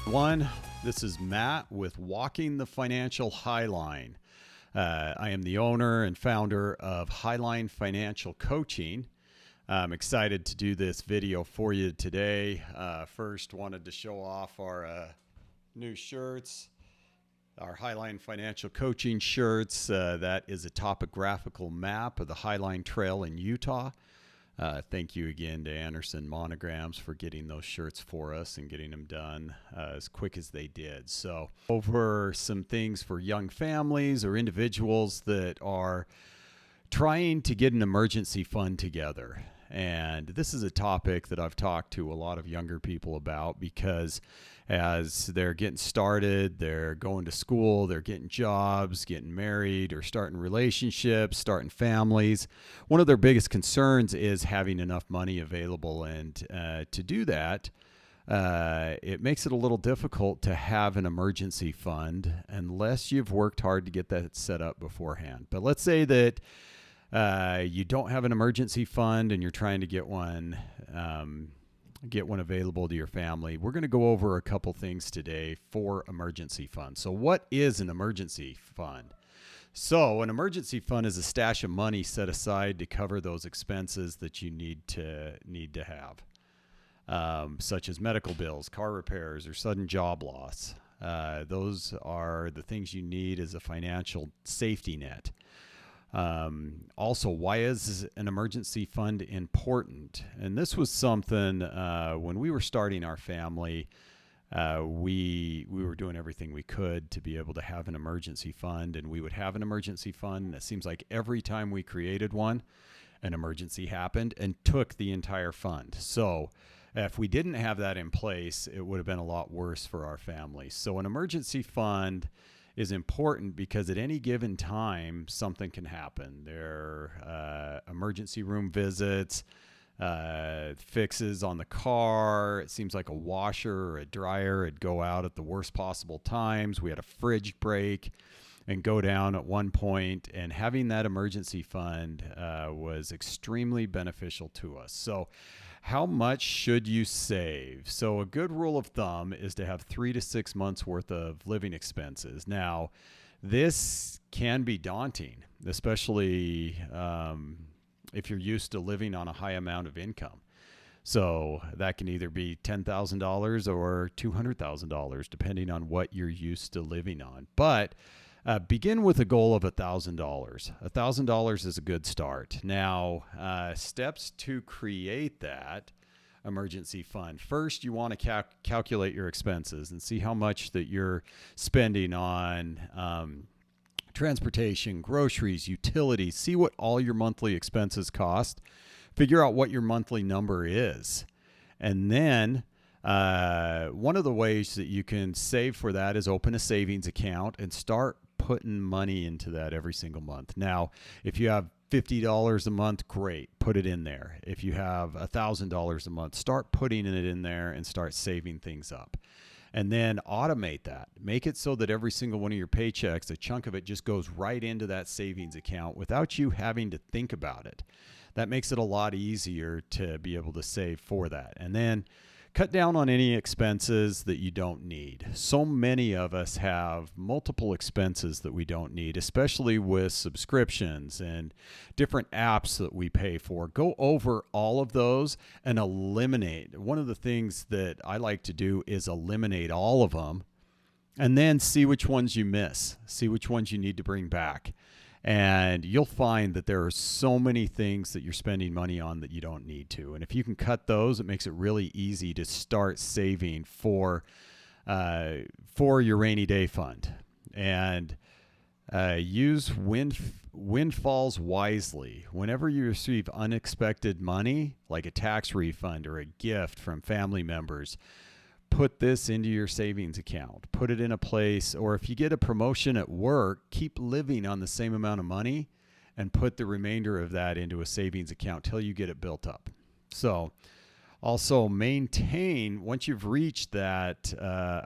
One, this is Matt with Walking the Financial Highline. I am the owner and founder of Highline Financial Coaching. I'm excited to do this video for you today. First, wanted to show off our new shirts, our Highline Financial Coaching shirts. That is a topographical map of the Highline Trail in Utah. Thank you again to Anderson Monograms for getting those shirts for us and getting them done as quick as they did. So over some things for young families or individuals that are trying to get an emergency fund together. And this is a topic that I've talked to a lot of younger people about because as they're getting started, they're going to school, they're getting jobs, getting married, or starting relationships, starting families. One of their biggest concerns is having enough money available. And to do that, it makes it a little difficult to have an emergency fund unless you've worked hard to get that set up beforehand. But let's say that you don't have an emergency fund and you're trying to get one available to your family. We're going to go over a couple things today for emergency funds. So what is an emergency fund? So an emergency fund is a stash of money set aside to cover those expenses that you need to have, such as medical bills, car repairs, or sudden job loss. Those are the things you need as a financial safety net. Also, why is an emergency fund important? And this was something when we were starting our family, we were doing everything we could to be able to have an emergency fund, and we would have an emergency fund. And it seems like every time we created one, an emergency happened and took the entire fund. So if we didn't have that in place, it would have been a lot worse for our family. So an emergency fund is important because at any given time, something can happen. There are emergency room visits, fixes on the car. It seems like a washer or a dryer would go out at the worst possible times. We had a fridge break and go down at one point, and having that emergency fund was extremely beneficial to us. So how much should you save? So a good rule of thumb is to have 3 to 6 months worth of living expenses. Now, this can be daunting, especially if you're used to living on a high amount of income. So that can either be $10,000 or $200,000, depending on what you're used to living on. But begin with a goal of $1,000. $1,000 is a good start. Now, steps to create that emergency fund. First, you want to calculate your expenses and see how much that you're spending on transportation, groceries, utilities. See what all your monthly expenses cost. Figure out what your monthly number is. And then one of the ways that you can save for that is open a savings account and start putting money into that every single month. Now, if you have $50 a month, great, put it in there. If you have $1,000 a month, start putting it in there and start saving things up. And then automate that. Make it so that every single one of your paychecks, a chunk of it just goes right into that savings account without you having to think about it. That makes it a lot easier to be able to save for that. And then cut down on any expenses that you don't need. So many of us have multiple expenses that we don't need, especially with subscriptions and different apps that we pay for. Go over all of those and eliminate. One of the things that I like to do is eliminate all of them and then see which ones you miss, see which ones you need to bring back. And you'll find that there are so many things that you're spending money on that you don't need to. And if you can cut those, it makes it really easy to start saving for your rainy day fund. And use windfalls wisely. Whenever you receive unexpected money, like a tax refund or a gift from family members, put this into your savings account. Put it in a place, or if you get a promotion at work, keep living on the same amount of money and put the remainder of that into a savings account till you get it built up. So also maintain, once you've reached that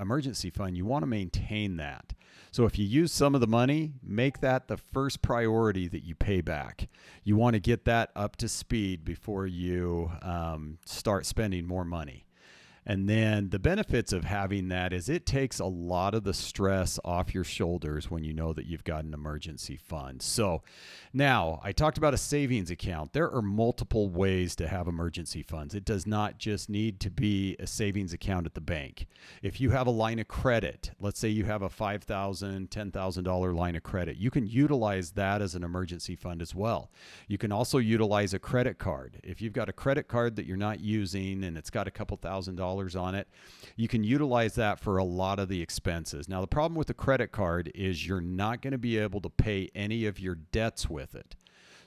emergency fund, you want to maintain that. So if you use some of the money, make that the first priority that you pay back. You want to get that up to speed before you start spending more money. And then the benefits of having that is it takes a lot of the stress off your shoulders when you know that you've got an emergency fund. So now I talked about a savings account. There are multiple ways to have emergency funds. It does not just need to be a savings account at the bank. If you have a line of credit, let's say you have a $5,000, $10,000 line of credit, you can utilize that as an emergency fund as well. You can also utilize a credit card. If you've got a credit card that you're not using and it's got a couple $1,000s on it, you can utilize that for a lot of the expenses. Now, the problem with the credit card is you're not going to be able to pay any of your debts with it.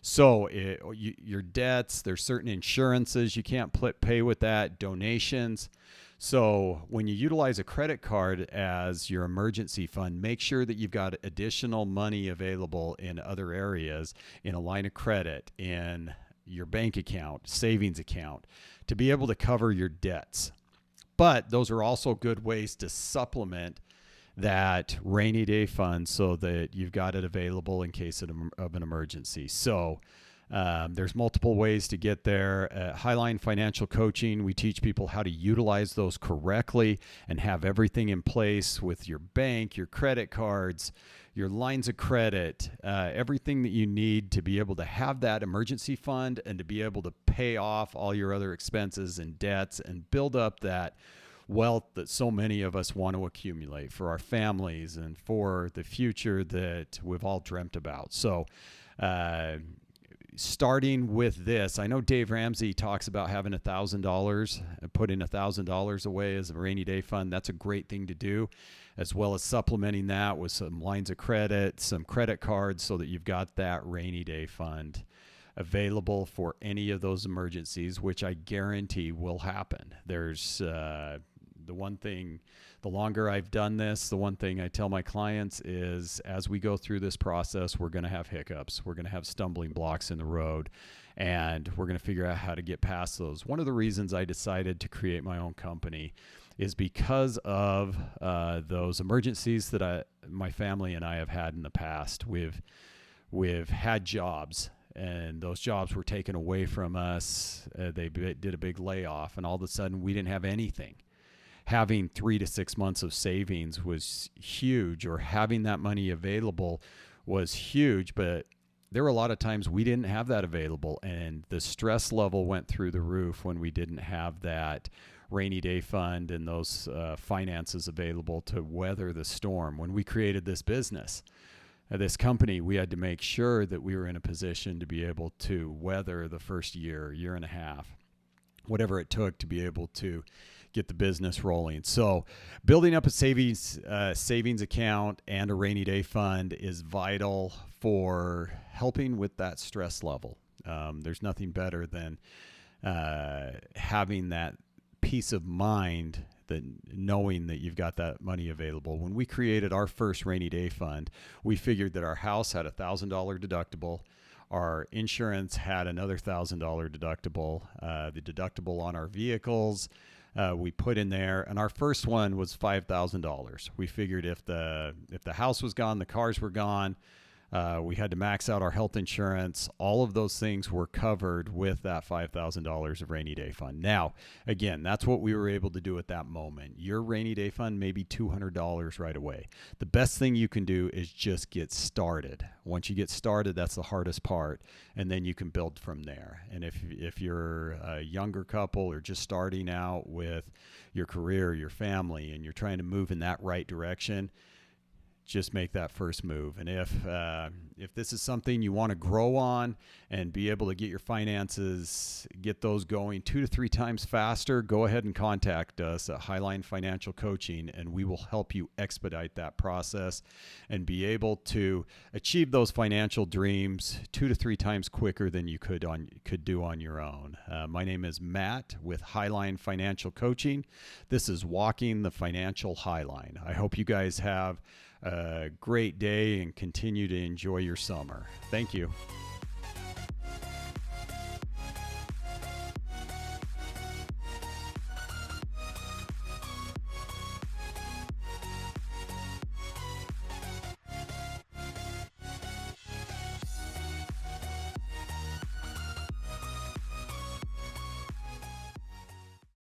So your debts, there's certain insurances you can't pay with that, donations. So when you utilize a credit card as your emergency fund, make sure that you've got additional money available in other areas, in a line of credit, in your bank account, savings account, to be able to cover your debts. But those are also good ways to supplement that rainy day fund so that you've got it available in case of an emergency. So there's multiple ways to get there. At Highline Financial Coaching, we teach people how to utilize those correctly and have everything in place with your bank, your credit cards, your lines of credit, everything that you need to be able to have that emergency fund and to be able to pay off all your other expenses and debts and build up that wealth that so many of us want to accumulate for our families and for the future that we've all dreamt about. So starting with this, I know Dave Ramsey talks about having $1,000, putting $1,000 away as a rainy day fund. That's a great thing to do, as well as supplementing that with some lines of credit, some credit cards, so that you've got that rainy day fund available for any of those emergencies, which I guarantee will happen. There's the one thing, the longer I've done this, the one thing I tell my clients is as we go through this process, we're going to have hiccups. We're going to have stumbling blocks in the road, and we're going to figure out how to get past those. One of the reasons I decided to create my own company is because of those emergencies that my family and I have had in the past. We've had jobs, and those jobs were taken away from us. They did a big layoff, and all of a sudden we didn't have anything. Having 3 to 6 months of savings was huge, or having that money available was huge, but there were a lot of times we didn't have that available, and the stress level went through the roof when we didn't have that rainy day fund and those finances available to weather the storm. When we created this business, this company, we had to make sure that we were in a position to be able to weather the first year and a half, whatever it took to be able to get the business rolling. So building up a savings account and a rainy day fund is vital for helping with that stress level. There's nothing better than having that peace of mind, that knowing that you've got that money available. When we created our first rainy day fund, we figured that our house had $1,000 deductible. Our insurance had another $1,000 deductible. The deductible on our vehicles we put in there, and our first one was $5,000. We figured if the house was gone, the cars were gone, we had to max out our health insurance. All of those things were covered with that $5,000 of rainy day fund. Now, again, that's what we were able to do at that moment. Your rainy day fund may be $200 right away. The best thing you can do is just get started. Once you get started, that's the hardest part, and then you can build from there. And if you're a younger couple or just starting out with your career, your family, and you're trying to move in that right direction, just make that first move. And if this is something you want to grow on and be able to get your finances, get those going 2 to 3 times faster, go ahead and contact us at Highline Financial Coaching, and we will help you expedite that process and be able to achieve those financial dreams 2 to 3 times quicker than you could do on your own. My name is Matt with Highline Financial Coaching. This is Walking the Financial Highline. I hope you guys have a great day and continue to enjoy your summer. Thank you.